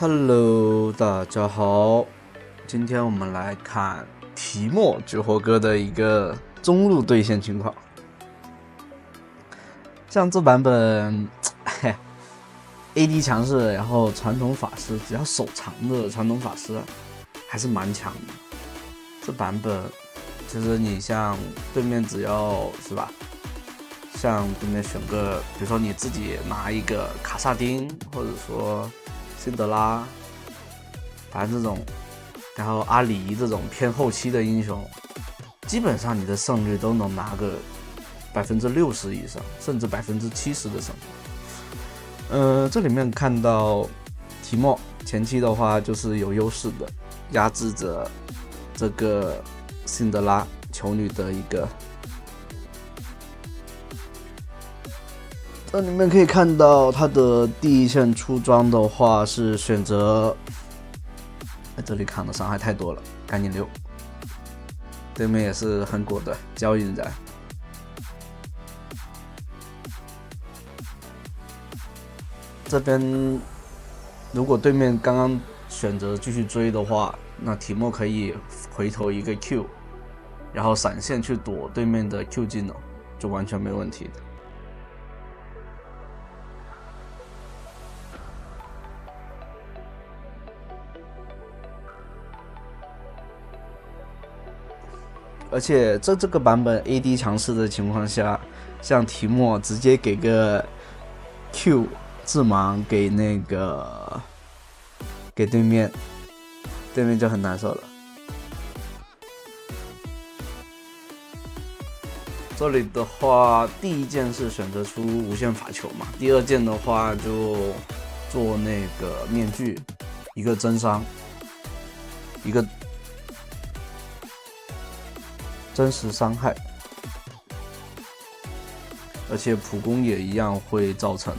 Hello，大家好，今天我们来看提莫绝活哥的一个中路对线情况。像这版本，AD 强势，然后传统法师只要手长的传统法师还是蛮强的。这版本其实你像对面只要是吧，像对面选个，比如说你自己拿一个卡萨丁，或者说辛德拉，反正这种，然后阿里这种偏后期的英雄，基本上你的胜率都能拿个60%以上，甚至70%的胜率。这里面看到提莫前期的话就是有优势的，压制着这个辛德拉球女的一个。这里面可以看到他的第一线出装的话是选择，这里扛的伤害太多了，赶紧溜。对面也是很果断，交易人家。这边如果对面刚刚选择继续追的话，那提莫可以回头一个 Q， 然后闪现去躲对面的 Q 技能，就完全没问题的。而且这个版本 AD 强势的情况下，像提莫直接给个 Q 致盲给给对面就很难受了。这里的话，第一件是选择出无限法球嘛，第二件的话就做那个面具，一个增伤，一个真实伤害，而且普攻也一样会造成。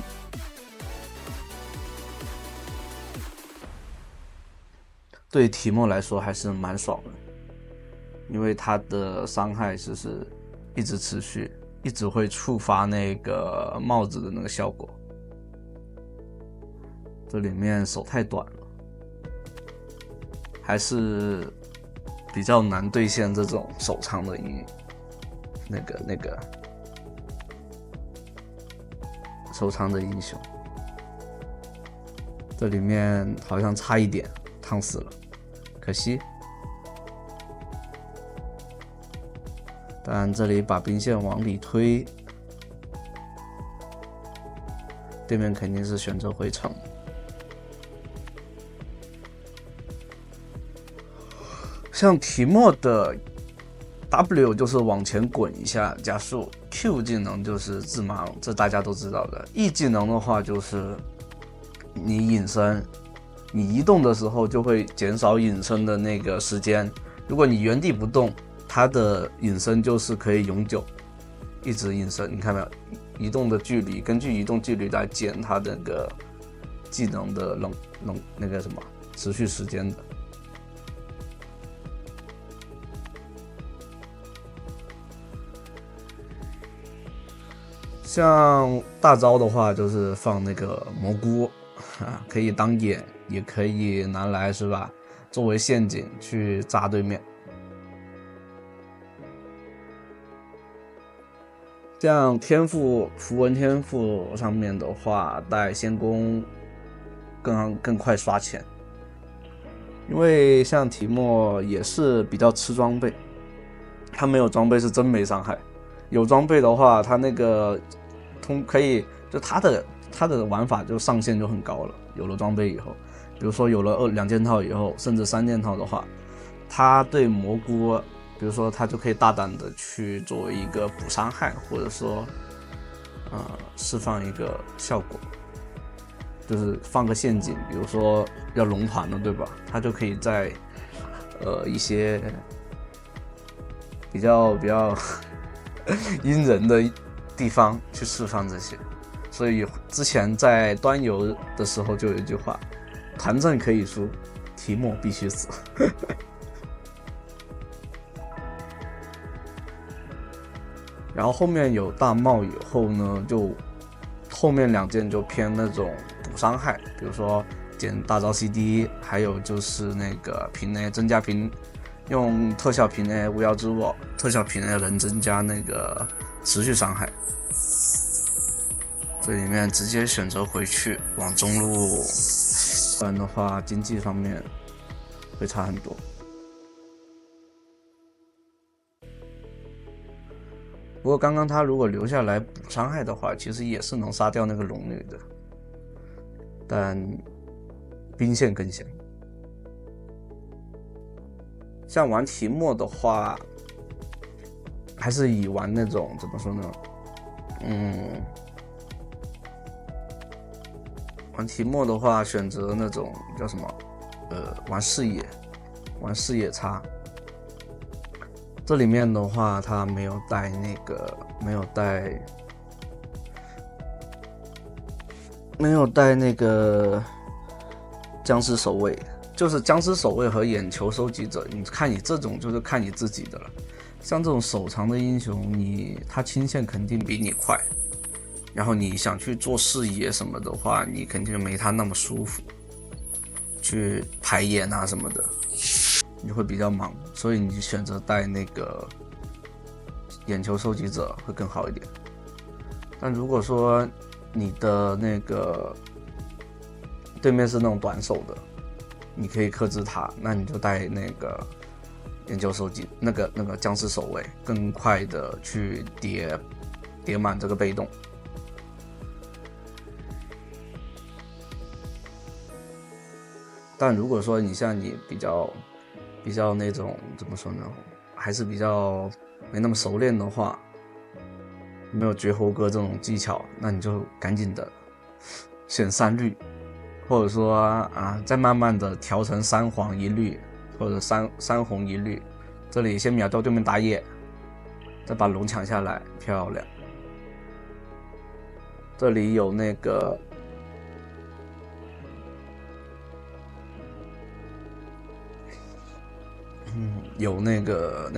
对提莫来说还是蛮爽的，因为他的伤害是一直持续，一直会触发那个帽子的那个效果。这里面手太短了，还是比较难兑现这种手长的手长的英雄。这里面好像差一点烫死了，可惜。但这里把兵线往里推，对面肯定是选择回城。像提莫的 W 就是往前滚一下加速， Q 技能就是致盲，这大家都知道的。E 技能的话就是你隐身，你移动的时候就会减少隐身的那个时间，如果你原地不动，它的隐身就是可以永久一直隐身。你看没有，移动的距离根据移动距离来减它那个技能的持续时间的。像大招的话就是放那个蘑菇可以当眼，也可以拿来是吧，作为陷阱去扎对面。像符文天赋上面的话，带仙弓更快刷钱，因为像提莫也是比较吃装备，他没有装备是真没伤害，有装备的话他那个可以就他的玩法就上限就很高了。有了装备以后，比如说有了2件套以后，甚至3件套的话，他对蘑菇，比如说他就可以大胆的去作为一个补伤害，或者说释放一个效果，就是放个陷阱，比如说要龙团了对吧，他就可以在一些比较阴人的地方去释放这些。所以之前在端游的时候就有一句话，团战可以输，提莫必须死然后后面有大帽以后呢，就后面2件就偏那种补伤害，比如说减大招 CD， 还有就是那个平 A 增加平，用特效平 A 无妖之握，特效平 A 能增加那个持续伤害。这里面直接选择回去往中路，不然的话经济方面会差很多。不过刚刚他如果留下来补伤害的话，其实也是能杀掉那个龙女的，但兵线更险。像玩提莫的话，还是以玩那种怎么说呢？玩提莫的话，选择那种叫什么？玩视野差。这里面的话，它没有带那个僵尸守卫，就是僵尸守卫和眼球收集者。你看你这种就是看你自己的了。像这种手长的英雄，他清线肯定比你快，然后你想去做视野什么的话，你肯定没他那么舒服，去排眼啊什么的。你会比较忙，所以你选择带那个眼球收集者会更好一点。但如果说你的那个对面是那种短手的，你可以克制他，那你就带那个眼球收集那个僵尸守卫，更快的去叠满这个被动。但如果说你像你比较那种怎么说呢，还是比较没那么熟练的话，没有绝猴哥这种技巧，那你就赶紧的选3绿，或者说再慢慢的调成3黄1绿，或者三红1绿。这里先秒掉对面打野，再把龙抢下来，漂亮。这里有那个有那个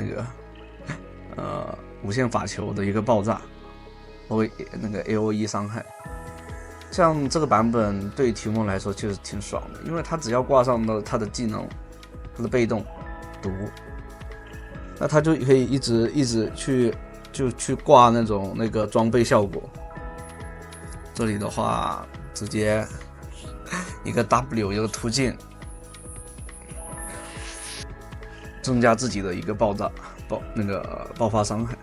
无限法球的一个爆炸，那个 AOE 伤害。像这个版本对提莫来说确实挺爽的，因为他只要挂上了他的技能，他的被动毒，那他就可以一直去挂那个装备效果。这里的话直接一个 W 一个突进，增加自己的一个爆发伤害。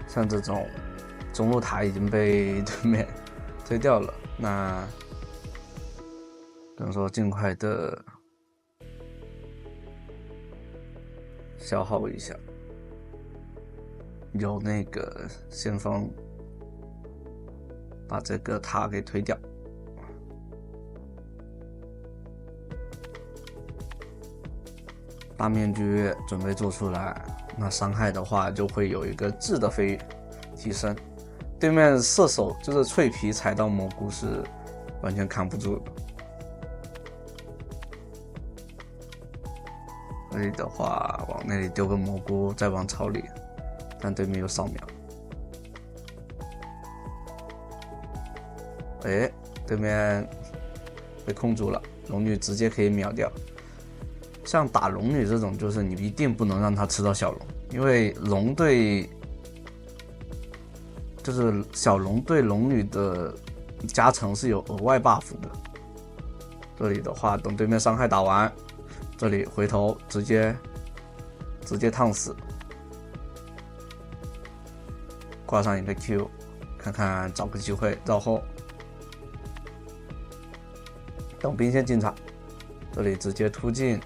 像这种中路塔已经被对面推掉了，那只能说尽快的消耗一下，有那个先锋把这个塔给推掉。大面具准备做出来，那伤害的话就会有一个质的提升。对面射手就是脆皮踩到蘑菇是完全扛不住的。这里的话往那里丢个蘑菇，再往草里，但对面有扫描。对面被控住了，龙女直接可以秒掉。像打龙女这种，就是你一定不能让他吃到小龙，因为就是小龙对龙女的加成是有额外 buff 的。这里的话，等对面伤害打完，这里回头直接烫死，挂上一个 Q， 看看找个机会绕后，等兵线进场，这里直接突进。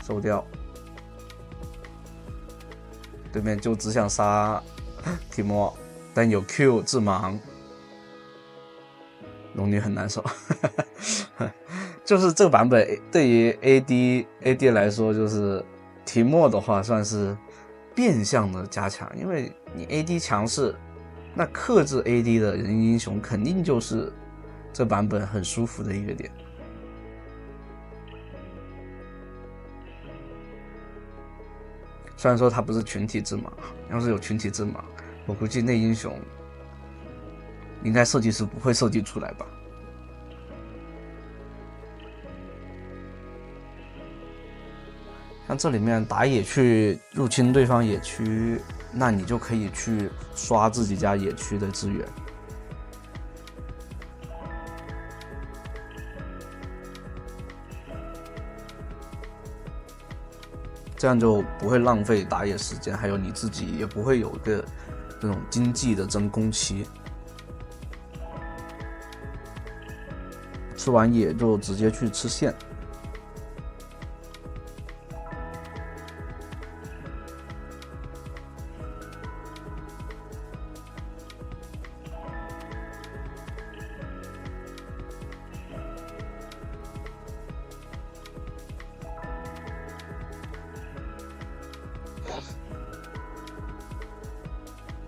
收掉，对面就只想杀提莫，但有 Q 致盲，龙女很难受。就是这个版本对于 AD 来说，就是提莫的话算是变相的加强，因为你 AD 强势，那克制 AD 的人英雄肯定就是这版本很舒服的一个点。虽然说它不是群体制码，要是有群体制码，我估计那英雄应该设计师不会设计出来吧。像这里面打野区入侵对方野区，那你就可以去刷自己家野区的资源。这样就不会浪费打野时间，还有你自己也不会有一个这种经济的真空期。吃完野就直接去吃线。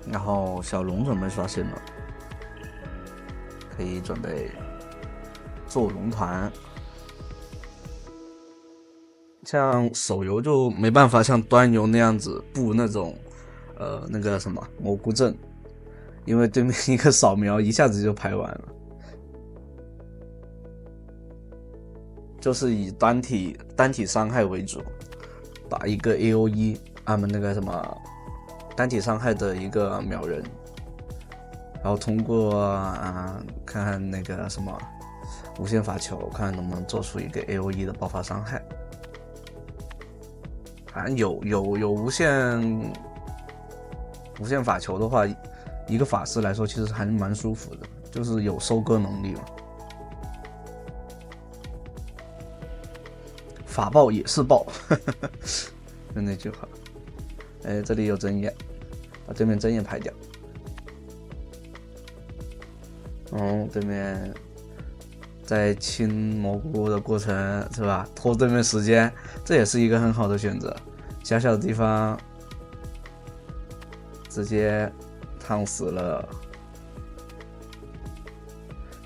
然后小龙准备刷新了，可以准备做龙团。像手游就没办法像端游那样子布那种那个什么蘑菇阵，因为对面一个扫描一下子就排完了。就是以单体伤害为主，打一个 AOE， 那个什么单体伤害的一个秒人，然后通过看看那个什么无限法球，看看能不能做出一个 AOE 的爆发伤害。反正有无限法球的话，一个法师来说其实还蛮舒服的，就是有收割能力嘛。法爆也是爆，就那句话。哎，这里有针眼，把对面针眼排掉。对面在清蘑菇的过程是吧？拖对面时间，这也是一个很好的选择。小小的地方直接烫死了。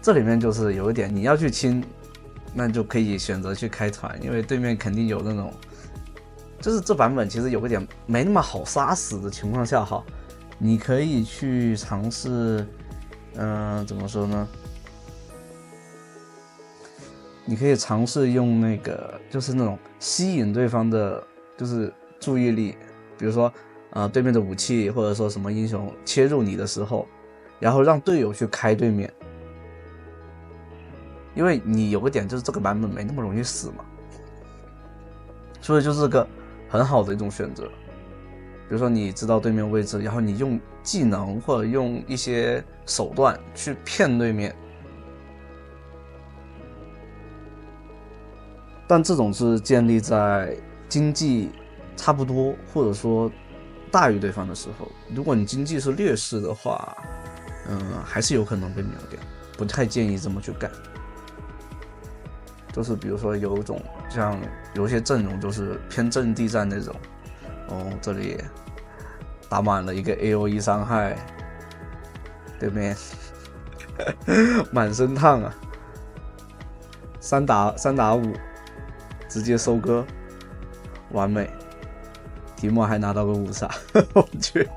这里面就是有一点，你要去清，那就可以选择去开团，因为对面肯定有那种，就是这版本其实有个点没那么好杀死的情况下哈，你可以去尝试，怎么说呢？你可以尝试用那个，就是那种吸引对方的，就是注意力，比如说，对面的武器或者说什么英雄切入你的时候，然后让队友去开对面，因为你有个点就是这个版本没那么容易死嘛，所以就是个很好的一种选择。比如说你知道对面位置，然后你用技能或者用一些手段去骗对面。但这种是建立在经济差不多或者说大于对方的时候，如果你经济是劣势的话，还是有可能被秒掉，不太建议这么去干。就是比如说有一种像有些阵容就是偏阵地战那种，这里打满了一个 AOE 伤害，对面满身烫啊，3打5。直接收割，完美。提莫还拿到个5杀，我去，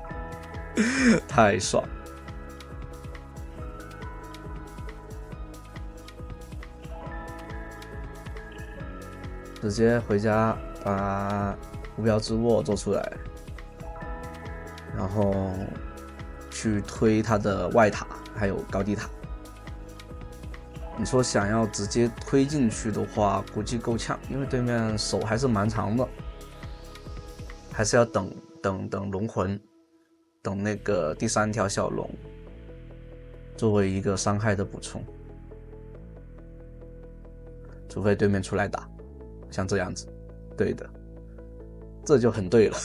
太爽！直接回家把无标之握做出来，然后去推他的外塔还有高地塔。你说想要直接推进去的话，估计够呛，因为对面手还是蛮长的，还是要等龙魂，等那个第3条小龙，作为一个伤害的补充。除非对面出来打，像这样子，对的，这就很对了。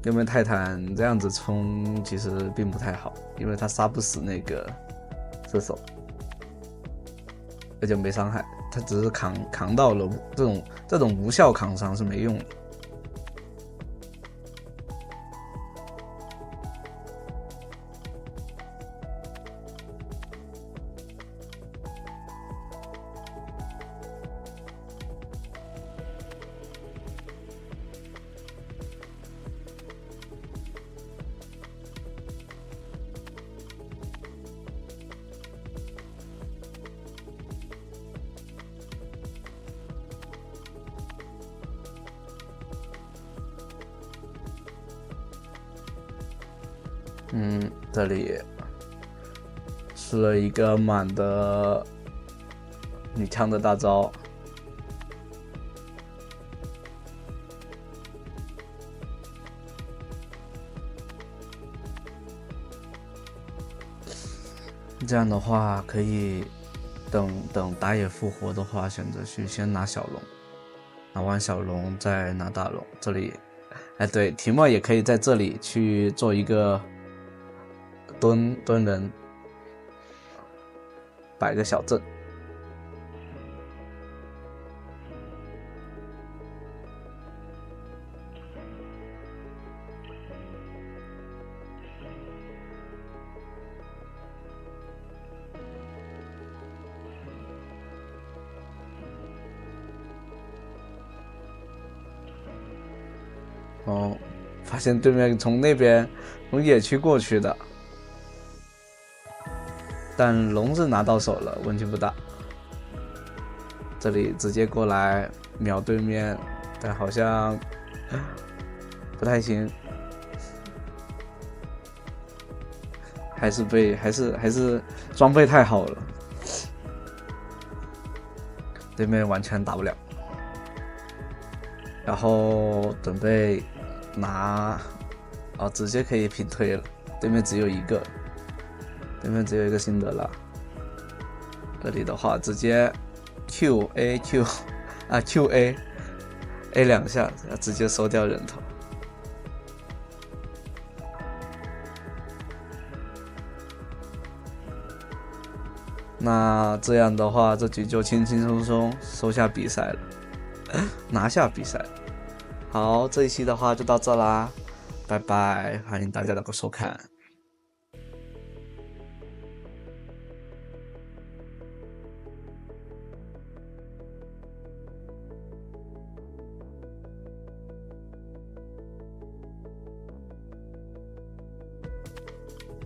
对面泰坦这样子冲其实并不太好，因为他杀不死那个射手，而且没伤害。他只是扛到了这种无效扛伤是没用的。这里试了一个满的女枪的大招，这样的话可以等打野复活的话，选择去先拿小龙，拿完小龙再拿大龙。这里，哎，对，提莫也可以在这里去做一个蹲人，摆个小阵。哦，发现对面从那边从野区过去的，但龙是拿到手了，问题不大。这里直接过来秒对面，但好像不太行，还是装备太好了，对面完全打不了。然后准备拿，直接可以平推了。对面只有一个，辛德拉。这里的话直接 QA 两下，直接收掉人头。那这样的话，这局就轻轻松松收下比赛了。拿下比赛。好，这一期的话就到这啦，拜拜，欢迎大家能够收看。